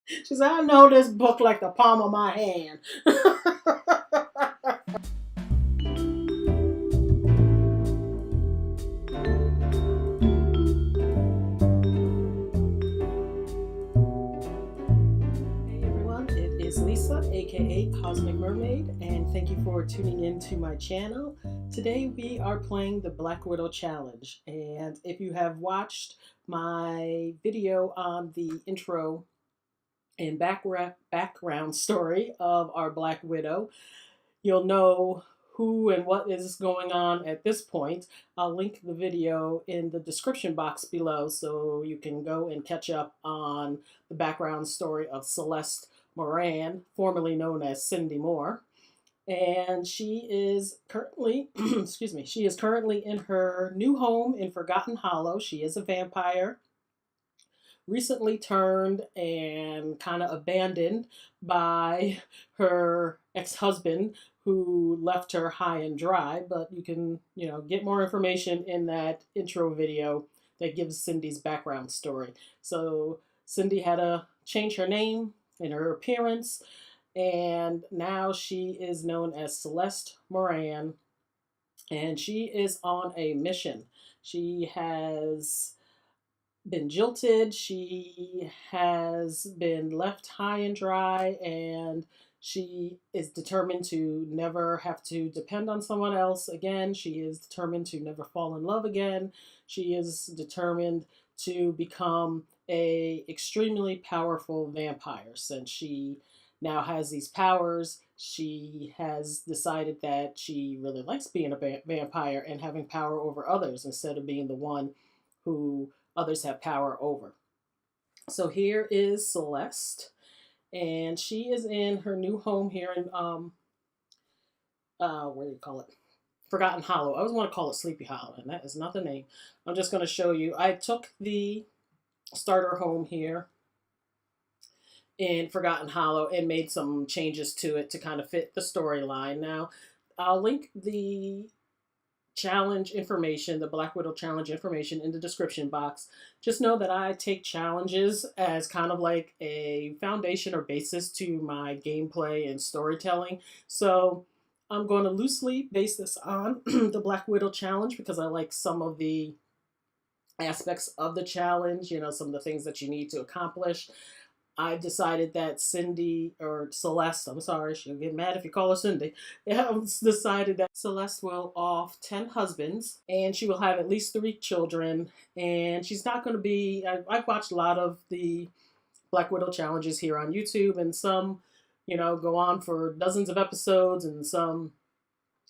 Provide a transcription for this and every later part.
She said, I know this book like the palm of my hand. Hey everyone, it is Lisa, aka Cosmic Mermaid, and thank you for tuning in to my channel. Today we are playing the Black Widow Challenge, and if you have watched my video on the intro and background story of our Black Widow, you'll know who and what is going on at this point. I'll link the video in the description box below so you can go and catch up on the background story of Celeste Moran, formerly known as Cindy Moore. And she is currently, excuse me, she is currently in her new home in Forgotten Hollow. She is a vampire, recently turned and kind of abandoned by her ex-husband who left her high and dry. But you can, get more information in that intro video that gives Cindy's background story. So Cindy had to change her name and her appearance, and now she is known as Celeste Moran, and she is on a mission. She has been jilted, she has been left high and dry, and she is determined to never have to depend on someone else again. She is determined to never fall in love again. She is determined to become a extremely powerful vampire. Since she now has these powers, she has decided that she really likes being a vampire and having power over others instead of being the one who others have power over. So here is Celeste, and she is in her new home here in what do you call it? Forgotten Hollow. I always want to call it Sleepy Hollow, and that is not the name. I'm just going to show you. I took the starter home here in Forgotten Hollow and made some changes to it to kind of fit the storyline. Now, I'll link the challenge information, the Black Widow challenge information, in the description box. Just know that I take challenges as kind of like a foundation or basis to my gameplay and storytelling. So I'm going to loosely base this on the Black Widow challenge because I like some of the aspects of the challenge, some of the things that you need to accomplish. I decided that Cindy, or Celeste, I'm sorry, she'll get mad if you call her Cindy, decided that Celeste will off 10 husbands and she will have at least 3 children. And she's not going to be, I've watched a lot of the Black Widow challenges here on YouTube, and some, go on for dozens of episodes, and some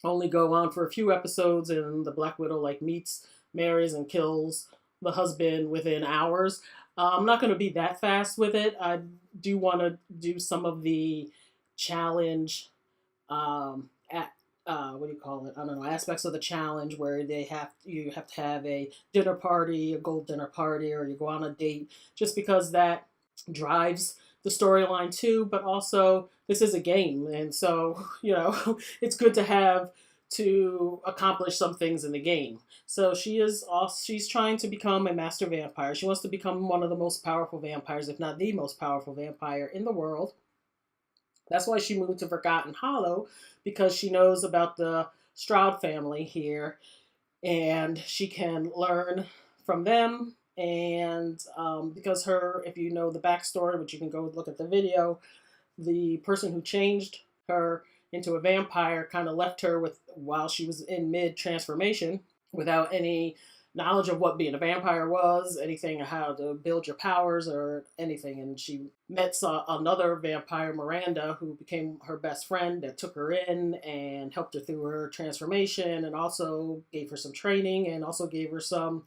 only go on for a few episodes, and the Black Widow meets, marries, and kills the husband within hours. I'm not going to be that fast with it. I do want to do some of the challenge, what do you call it? I don't know, aspects of the challenge where you have to have a dinner party, a gold dinner party, or you go on a date, just because that drives the storyline too. But also, this is a game, and so it's good to have to accomplish some things in the game. So she's trying to become a master vampire. She wants to become one of the most powerful vampires, if not the most powerful vampire in the world. That's why she moved to Forgotten Hollow, because she knows about the Stroud family here, and she can learn from them. And because if you know the backstory, which you can go look at the video, the person who changed her into a vampire kind of left her while she was in mid-transformation without any knowledge of what being a vampire was, anything, how to build your powers or anything. And she met another vampire, Miranda, who became her best friend, that took her in and helped her through her transformation, and also gave her some training, and also gave her some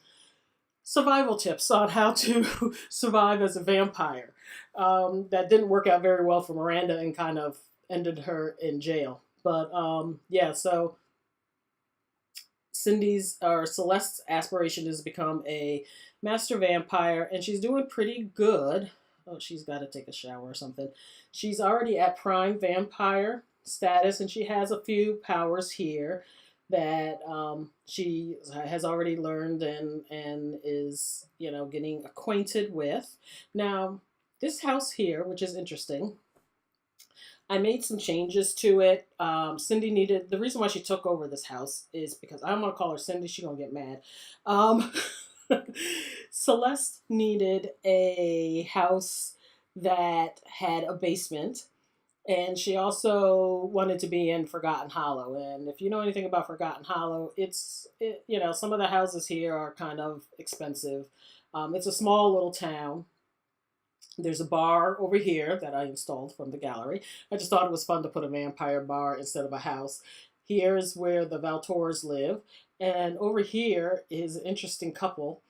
survival tips on how to survive as a vampire. That didn't work out very well for Miranda and kind of ended her in jail. But yeah, so Celeste's aspiration is to become a master vampire, and she's doing pretty good. Oh, she's got to take a shower or something. She's already at prime vampire status, and she has a few powers here that she has already learned and is getting acquainted with. Now, this house here, which is interesting, I made some changes to it. Cindy needed, the reason why she took over this house is because I don't want to call her Cindy, she's gonna get mad. Um, Celeste needed a house that had a basement, and she also wanted to be in Forgotten Hollow. And if you know anything about Forgotten Hollow, some of the houses here are kind of expensive. It's a small little town. There's a bar over here that I installed from the gallery. I just thought it was fun to put a vampire bar instead of a house. Here's where the Valtors live. And over here is an interesting couple.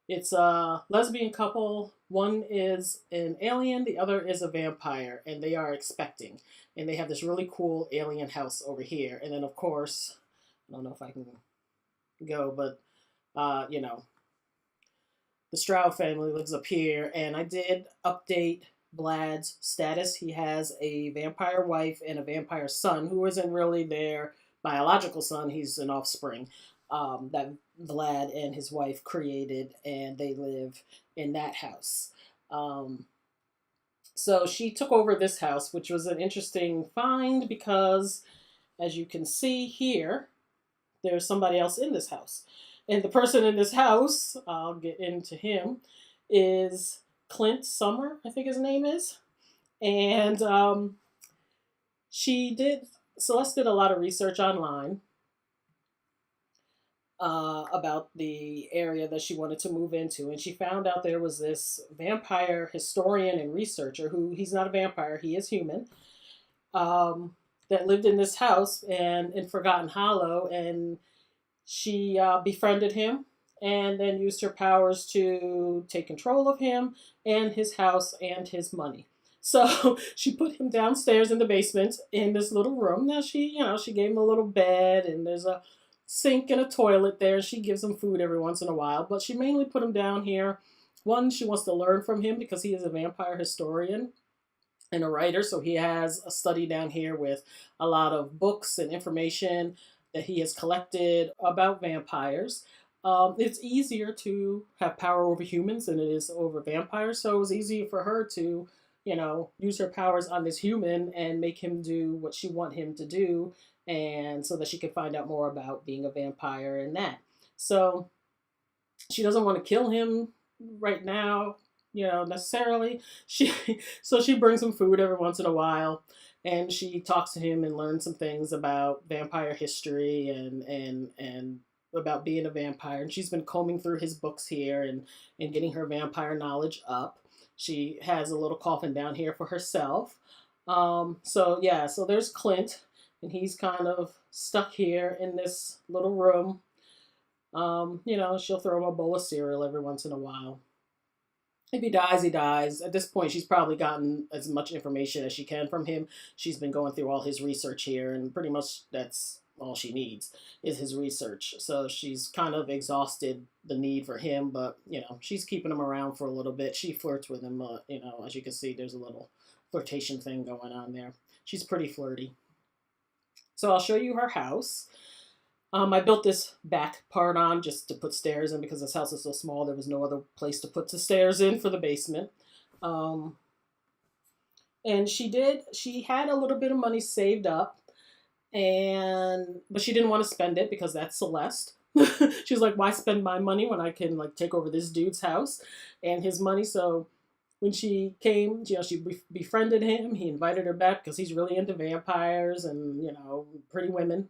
It's a lesbian couple. One is an alien, the other is a vampire, and they are expecting. And they have this really cool alien house over here. And then, of course, I don't know if I can go, but, the Stroud family lives up here, and I did update Vlad's status. He has a vampire wife and a vampire son who isn't really their biological son. He's an offspring that Vlad and his wife created, and they live in that house. So she took over this house, which was an interesting find because, as you can see here, there's somebody else in this house. And the person in this house, I'll get into him, is Clint Summer, I think his name is. And Celeste did a lot of research online about the area that she wanted to move into. And she found out there was this vampire historian and researcher who, he's not a vampire, he is human, that lived in this house and in Forgotten Hollow. And she befriended him and then used her powers to take control of him and his house and his money. So she put him downstairs in the basement in this little room. Now she gave him a little bed, and there's a sink and a toilet there. She gives him food every once in a while, but she mainly put him down here. One, she wants to learn from him because he is a vampire historian and a writer. So he has a study down here with a lot of books and information that he has collected about vampires. It's easier to have power over humans than it is over vampires, so it was easy for her to, use her powers on this human and make him do what she want him to do, and so that she could find out more about being a vampire and that. So she doesn't want to kill him right now, necessarily. So she brings him food every once in a while. And she talks to him and learns some things about vampire history and about being a vampire. And she's been combing through his books here and getting her vampire knowledge up. She has a little coffin down here for herself. So there's Clint, and he's kind of stuck here in this little room. She'll throw him a bowl of cereal every once in a while. If he dies, he dies. At this point, she's probably gotten as much information as she can from him. She's been going through all his research here, and pretty much that's all she needs is his research. So she's kind of exhausted the need for him, but, she's keeping him around for a little bit. She flirts with him, as you can see, there's a little flirtation thing going on there. She's pretty flirty. So I'll show you her house. I built this back part on just to put stairs in because this house is so small. There was no other place to put the stairs in for the basement. And she had a little bit of money saved up, but she didn't want to spend it because that's Celeste. She was like, why spend my money when I can take over this dude's house and his money? So when she came, she befriended him. He invited her back because he's really into vampires and, pretty women.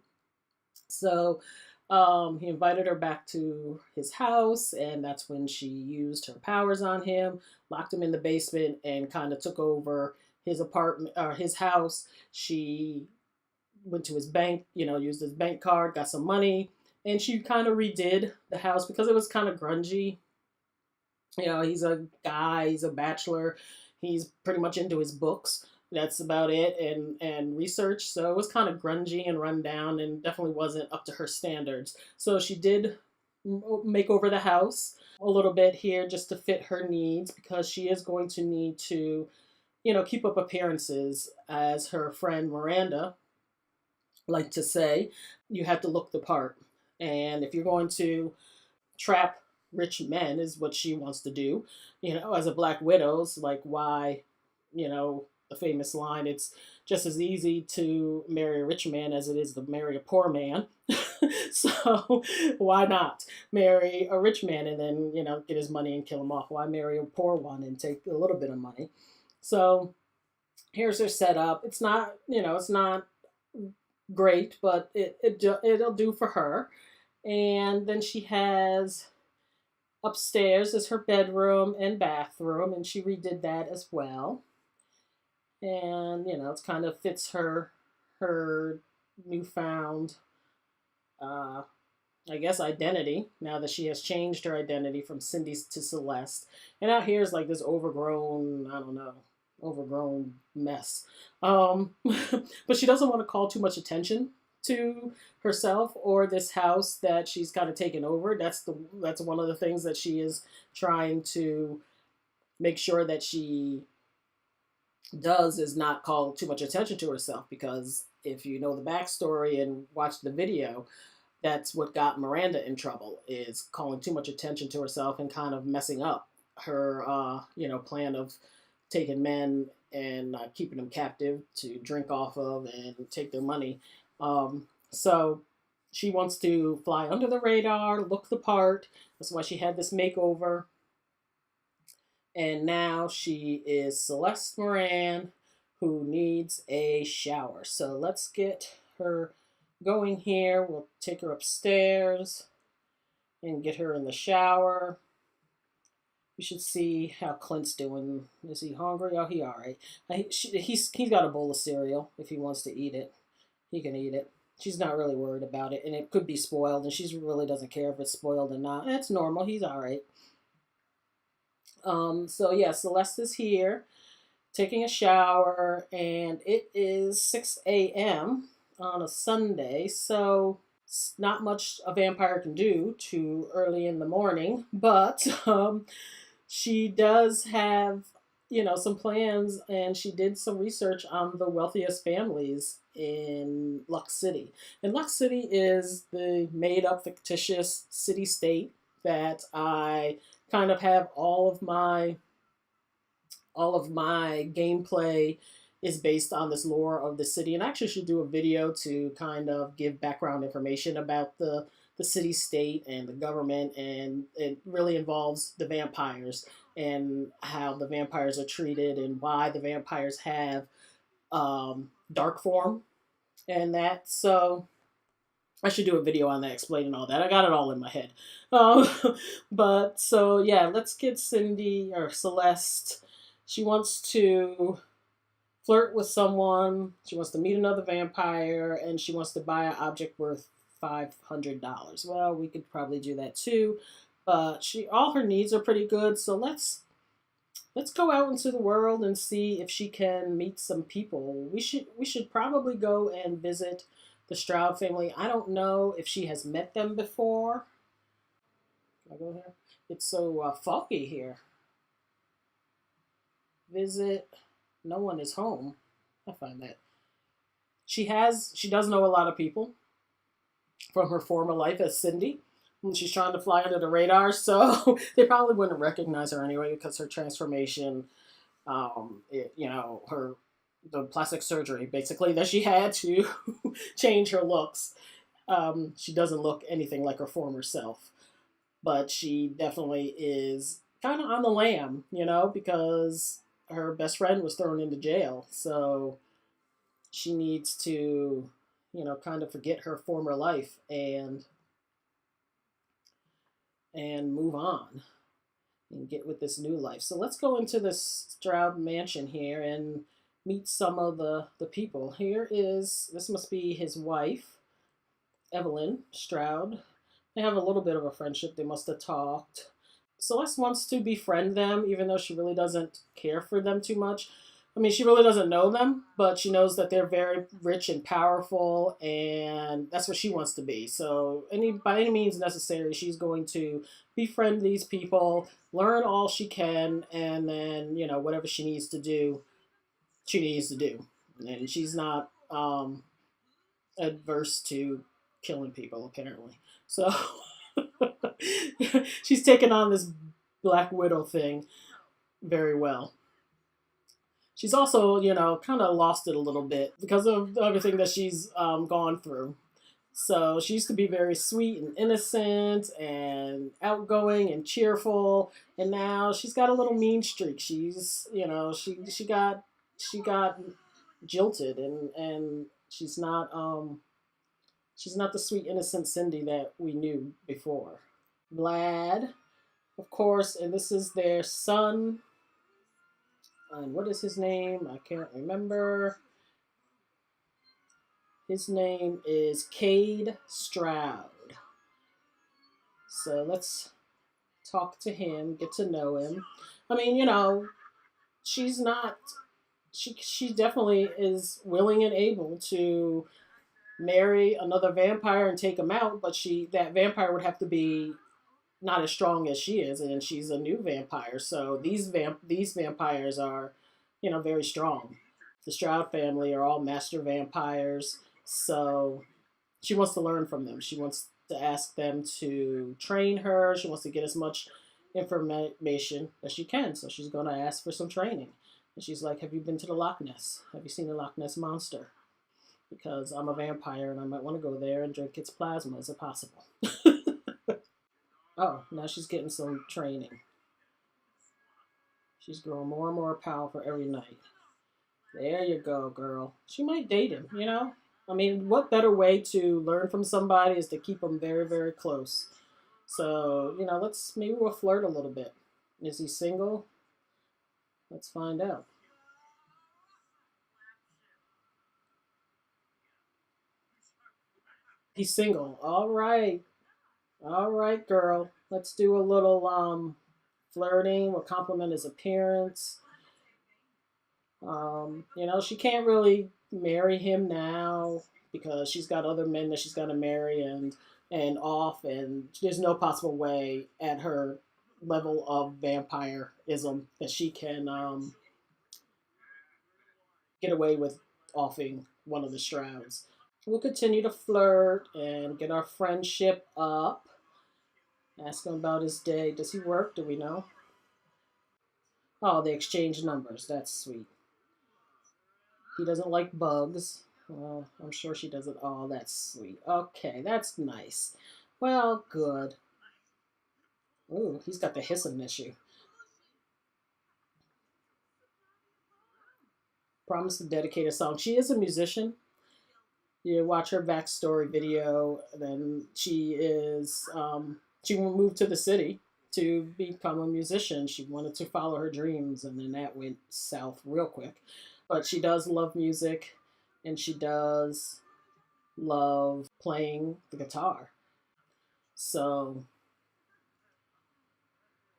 So he invited her back to his house, and that's when she used her powers on him, locked him in the basement, and kind of took over his apartment or his house. She went to his bank, used his bank card, got some money, and she kind of redid the house because it was kind of grungy. He's a guy, he's a bachelor, he's pretty much into his books. That's about it, and research. So it was kind of grungy and run down and definitely wasn't up to her standards. So she did make over the house a little bit here just to fit her needs because she is going to need to, keep up appearances. As her friend Miranda liked to say, you have to look the part. And if you're going to trap rich men is what she wants to do. As a Black Widow's, like, why, the famous line, it's just as easy to marry a rich man as it is to marry a poor man. So why not marry a rich man and then, get his money and kill him off? Why marry a poor one and take a little bit of money? So here's her setup. It's not, it's not great, but it'll do for her. And then she has upstairs is her bedroom and bathroom, and she redid that as well. And it's kind of fits her newfound, I guess, identity now that she has changed her identity from Cindy to Celeste. And out here is like this overgrown, I don't know, overgrown mess. But she doesn't want to call too much attention to herself or this house that she's kind of taken over. That's one of the things that she is trying to make sure that she does, is not call too much attention to herself, because if you know the backstory and watch the video, that's what got Miranda in trouble, is calling too much attention to herself and kind of messing up her plan of taking men and keeping them captive to drink off of and take their money. So she wants to fly under the radar, look the part. That's why she had this makeover. And now she is Celeste Moran, who needs a shower. So let's get her going here. We'll take her upstairs and get her in the shower. We should see how Clint's doing. Is he hungry? Oh, he all right. He's got a bowl of cereal. If he wants to eat it, he can eat it. She's not really worried about it, and it could be spoiled, and she really doesn't care if it's spoiled or not. It's normal. He's all right. So yeah, Celeste is here, taking a shower, and it is 6 a.m. on a Sunday, so it's not much a vampire can do too early in the morning, but she does have, some plans, and she did some research on the wealthiest families in Lux City. And Lux City is the made-up fictitious city-state that I kind of have all of my gameplay is based on this lore of the city. And I actually should do a video to kind of give background information about the city state and the government, and it really involves the vampires and how the vampires are treated and why the vampires have dark form and that. So I should do a video on that, explaining all that. I got it all in my head. But so yeah, let's get Cindy, or Celeste. She wants to flirt with someone. She wants to meet another vampire, and she wants to buy an object worth $500. Well, we could probably do that too, but all her needs are pretty good. So let's go out into the world and see if she can meet some people. We should probably go and visit the Stroud family. I don't know if she has met them before. Can I go here? It's so foggy here. Visit. No one is home. I find that. She does know a lot of people from her former life as Cindy. And she's trying to fly under the radar, so they probably wouldn't recognize her anyway, because her transformation, the plastic surgery basically that she had to change her looks. She doesn't look anything like her former self, but she definitely is kind of on the lam, because her best friend was thrown into jail. So she needs to, kind of forget her former life and move on and get with this new life. So let's go into this Stroud mansion here and meet some of the people. This must be his wife, Evelyn Stroud. They have a little bit of a friendship. They must have talked. Celeste wants to befriend them, even though she really doesn't care for them too much. I mean, she really doesn't know them, but she knows that they're very rich and powerful, and that's what she wants to be. So by any means necessary, she's going to befriend these people, learn all she can, and then, whatever she needs to do, she needs to do. And she's not adverse to killing people, apparently. So She's taken on this Black Widow thing very well. She's also, kind of lost it a little bit because of everything that she's gone through. So she used to be very sweet and innocent and outgoing and cheerful, and now she's got a little mean streak. She got jilted, and she's not the sweet innocent Cindy that we knew before. Vlad, of course, and this is their son. And what is his name? I can't remember. His name is Cade Stroud. So let's talk to him, get to know him. I mean, she's not. She definitely is willing and able to marry another vampire and take him out, but that vampire would have to be not as strong as she is, and she's a new vampire. So these vampires are, very strong. The Stroud family are all master vampires, so she wants to learn from them. She wants to ask them to train her. She wants to get as much information as she can. So she's going to ask for some training. And she's like, "Have you been to the Loch Ness? Have you seen the Loch Ness monster? Because I'm a vampire and I might want to go there and drink its plasma. Is it possible?" Oh, now she's getting some training. She's growing more and more powerful every night. There you go, girl. She might date him. I mean, what better way to learn from somebody is to keep them very, very close. So, maybe we'll flirt a little bit. Is he single? Let's find out. He's single. All right. All right, girl. Let's do a little flirting. We'll compliment his appearance. She can't really marry him now because she's got other men that she's got to marry and off, and there's no possible way at her level of vampirism that she can get away with offing one of the Strouds. We'll continue to flirt and get our friendship up. Ask him about his day. Does he work? Do we know? Oh, they exchange numbers. That's sweet. He doesn't like bugs. Well, I'm sure she doesn't. Oh, that's sweet. Okay, that's nice. Well, good. Ooh, he's got the hissing issue. Promised to dedicate a song. She is a musician. You watch her backstory video, then she moved to the city to become a musician. She wanted to follow her dreams, and then that went south real quick. But she does love music, and she does love playing the guitar. So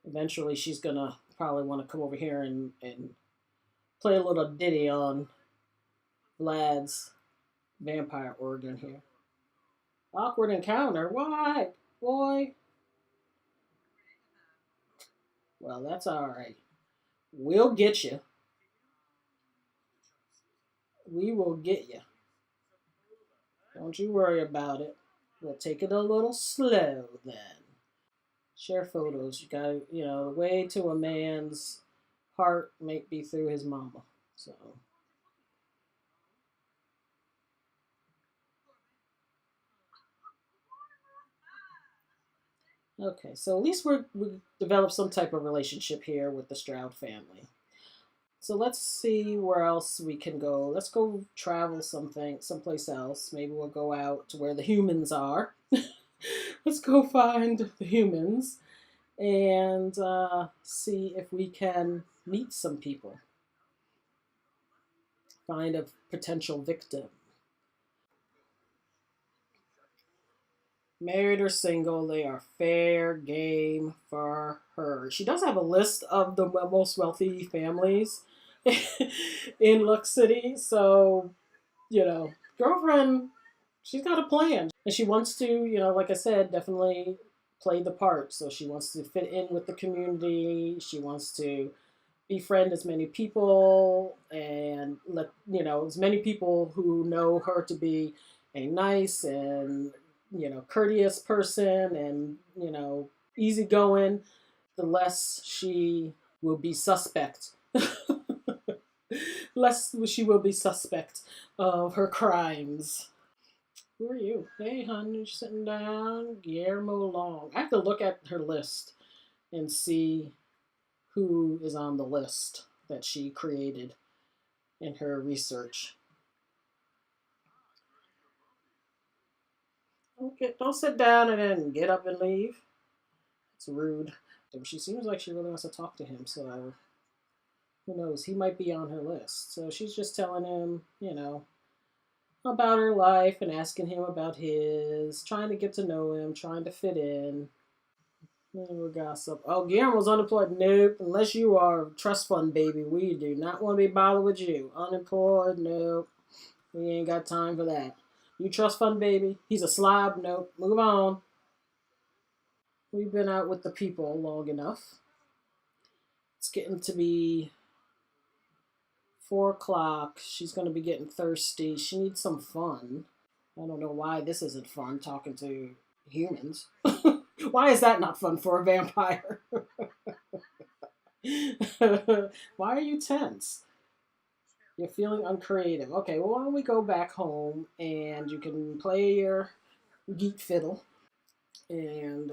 eventually she's gonna probably want to come over here and play a little ditty on Vlad's vampire organ here. Awkward encounter. Why? Boy. Well, that's all right. We'll get you. We will get you. Don't you worry about it. We'll take it a little slow then. Share photos. You got, the way to a man's heart may be through his mama. So. Okay, so at least we developed some type of relationship here with the Stroud family. So let's see where else we can go. Let's go travel someplace else. Maybe we'll go out to where the humans are. Let's go find the humans and see if we can meet some people. Find a potential victim. Married or single, they are fair game for her. She does have a list of the most wealthy families in Lux City. So, girlfriend, she's got a plan. And she wants to, like I said, definitely play the part. So she wants to fit in with the community. She wants to befriend as many people and let, as many people who know her to be a nice and courteous person and, easygoing, the less she will be suspect. Less she will be suspect of her crimes. Who are you? Hey, hon, you sitting down? Guillermo Long. I have to look at her list and see who is on the list that she created in her research. Okay, don't sit down and then get up and leave. It's rude. She seems like she really wants to talk to him, so who knows? He might be on her list. So she's just telling him, about her life and asking him about his, trying to get to know him, trying to fit in. We'll gossip. Oh, Guillermo's unemployed. Nope. Unless you are a trust fund baby, we do not want to be bothered with you. Unemployed? Nope. We ain't got time for that. You trust fund baby? He's a slob? Nope. Move on. We've been out with the people long enough. It's getting to be 4 o'clock. She's going to be getting thirsty. She needs some fun. I don't know why this isn't fun, talking to humans. Why is that not fun for a vampire? Why are you tense? You're feeling uncreative. Okay, well, why don't we go back home and you can play your geek fiddle and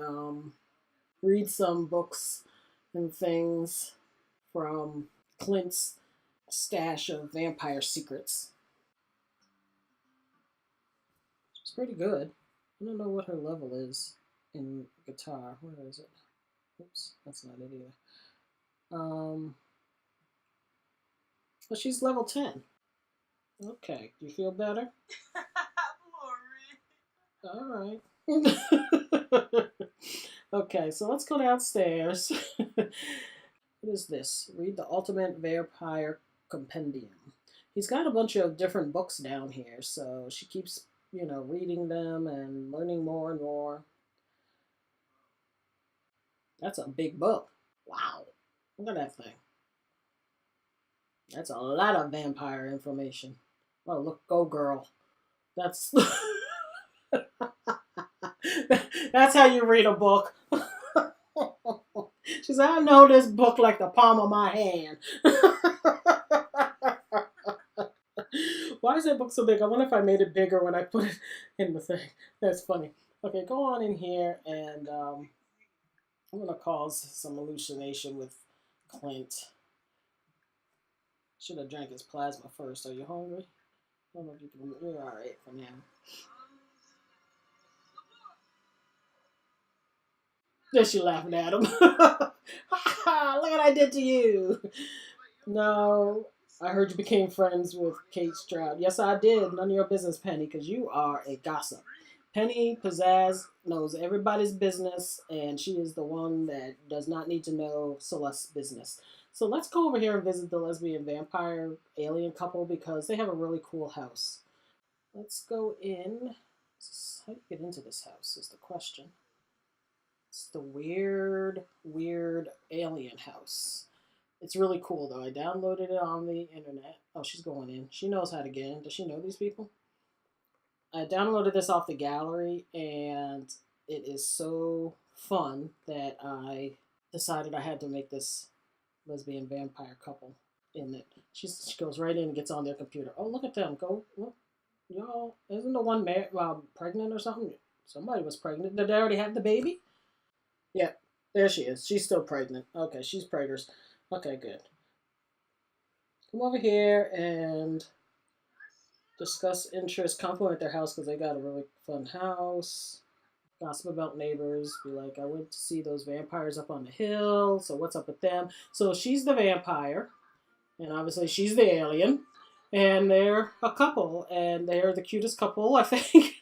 read some books and things from Clint's stash of vampire secrets. It's pretty good. I don't know what her level is in guitar. Where is it? Oops, that's not it either. But she's level 10. Okay, do you feel better? All right. Okay, so let's go downstairs. What is this? Read the Ultimate Vampire Compendium. He's got a bunch of different books down here, so she keeps, reading them and learning more and more. That's a big book. Wow. Look at that thing. That's a lot of vampire information. Oh, look, go girl. That's that's how you read a book. She said, I know this book like the palm of my hand. Why is that book so big? I wonder if I made it bigger when I put it in the thing. That's funny. Okay, go on in here, and I'm going to cause some hallucination with Clint. Should have drank his plasma first. Are you hungry? I don't know if you can. You're all right for now. Then she laughing at him. Look what I did to you. No, I heard you became friends with Kate Stroud. Yes, I did. None of your business, Penny, because you are a gossip. Penny Pizzazz knows everybody's business, and she is the one that does not need to know Celeste's business. So let's go over here and visit the lesbian vampire alien couple because they have a really cool house. Let's go in. How do you get into this house is the question. It's the weird, weird alien house. It's really cool, though. I downloaded it on the internet. Oh, she's going in. She knows how to get in. Does she know these people? I downloaded this off the gallery, and it is so fun that I decided I had to make this lesbian vampire couple in it. She goes right in and gets on their computer. Oh, look at them. Go. Look. Y'all, isn't the one pregnant or something? Somebody was pregnant. Did they already have the baby? Yeah, there she is. She's still pregnant. Okay, she's preggers. Okay, good. Come over here and discuss interests. Compliment their house because they got a really fun house. Gossip about neighbors. Be like, I went to see those vampires up on the hill. So what's up with them? So she's the vampire. And obviously she's the alien. And they're a couple. And they're the cutest couple, I think.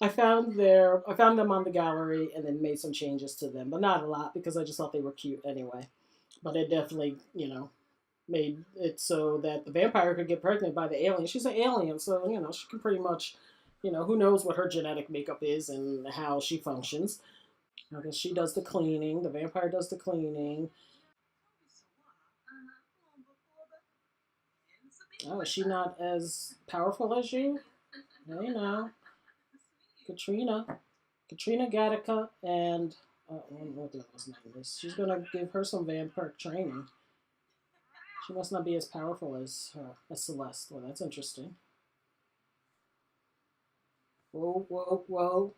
I found them on the gallery and then made some changes to them, but not a lot because I just thought they were cute anyway. But it definitely, made it so that the vampire could get pregnant by the alien. She's an alien, so she can pretty much, who knows what her genetic makeup is and how she functions. I guess she does the cleaning. The vampire does the cleaning. Oh, is she not as powerful as you? Hey now, Katrina. Katrina Gattaca and I don't know what the other's name is. She's gonna give her some vampire training. She must not be as powerful as Celeste. Well, that's interesting. Whoa, whoa, whoa!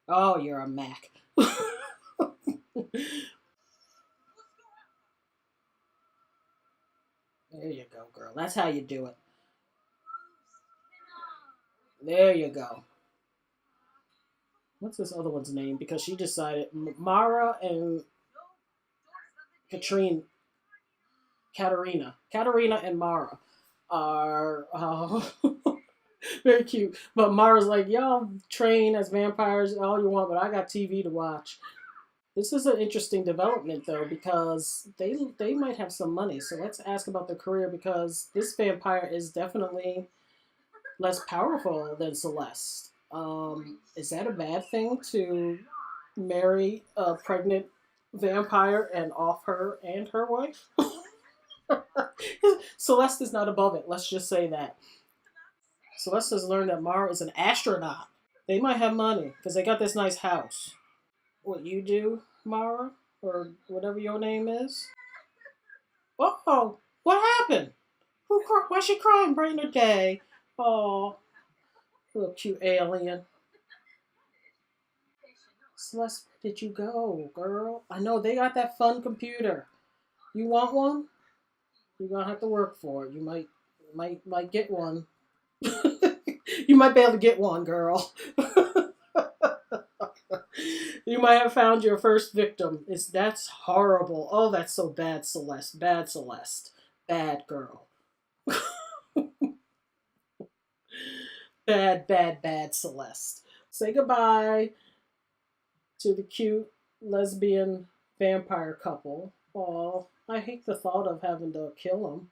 Oh, you're a Mac. There you go, girl. That's how you do it. There you go. What's this other one's name? Because she decided Mara and Katrina, Katarina and Mara are very cute. But Mara's like, y'all train as vampires all you want, but I got TV to watch. This is an interesting development though because they might have some money. So let's ask about their career because this vampire is definitely less powerful than Celeste. Is that a bad thing to marry a pregnant vampire and off her and her wife? Celeste is not above it. Let's just say that. Celeste has learned that Mara is an astronaut. They might have money because they got this nice house. What you do, Mara, or whatever your name is? Oh, what happened? Why's she crying bright in the day? Oh, little cute alien. Celeste, where did you go, girl? I know they got that fun computer. You want one? You're gonna have to work for it. You might get one. You might be able to get one, girl. You might have found your first victim. That's horrible. Oh, that's so bad, Celeste. Bad Celeste. Bad girl. Bad, bad, bad Celeste. Say goodbye to the cute lesbian vampire couple. Oh, I hate the thought of having to kill them.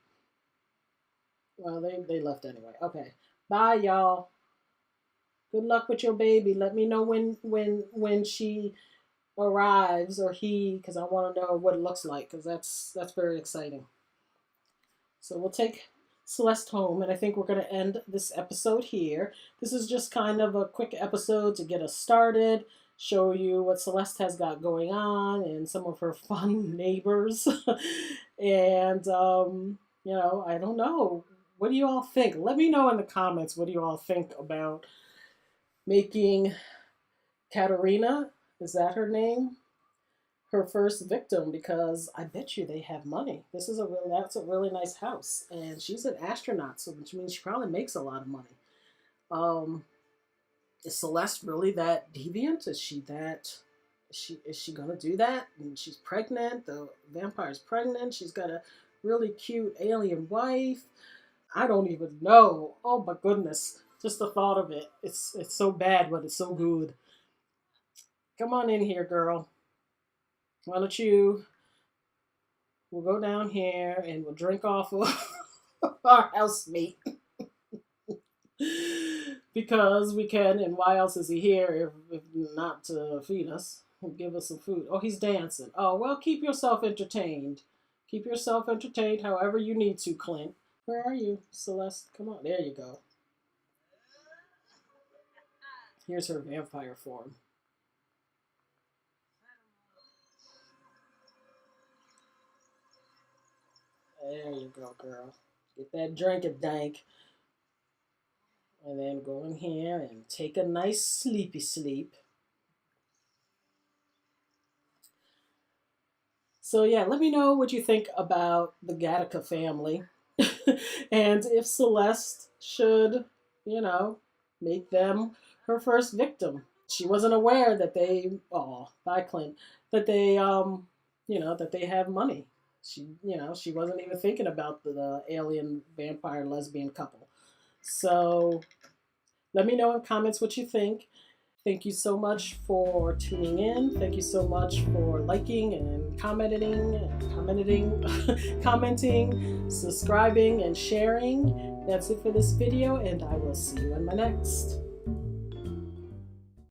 Well, they left anyway. Okay. Bye, y'all. Good luck with your baby. Let me know when she arrives or he, because I want to know what it looks like, because that's very exciting. So we'll take Celeste home, and I think we're going to end this episode here. This is just kind of a quick episode to get us started, show you what Celeste has got going on and some of her fun neighbors. And, I don't know. What do you all think? Let me know in the comments what do you all think about making Katarina, is that her name, her first victim, because I bet you they have money. That's a really nice house, and she's an astronaut, so which means she probably makes a lot of money. Is Celeste really that deviant? Is she gonna do that? And she's pregnant. The vampire's pregnant. She's got a really cute alien wife. I don't even know. Oh my goodness. Just the thought of it. It's so bad, but it's so good. Come on in here, girl. Why don't we'll go down here and we'll drink off of our housemate. Because we can, and why else is he here if not to feed us? Give us some food. Oh, he's dancing. Oh, well, keep yourself entertained. Keep yourself entertained however you need to, Clint. Where are you, Celeste? Come on. There you go. Here's her vampire form. There you go, girl. Get that drink and dank. And then go in here and take a nice sleepy sleep. So yeah, let me know what you think about the Gattaca family. And if Celeste should, make them her first victim. She wasn't aware that bye Clint, that they have money. She wasn't even thinking about the alien vampire lesbian couple. So let me know in comments what you think. Thank you so much for tuning in. Thank you so much for liking and commenting, subscribing, and sharing. That's it for this video, and I will see you in my next.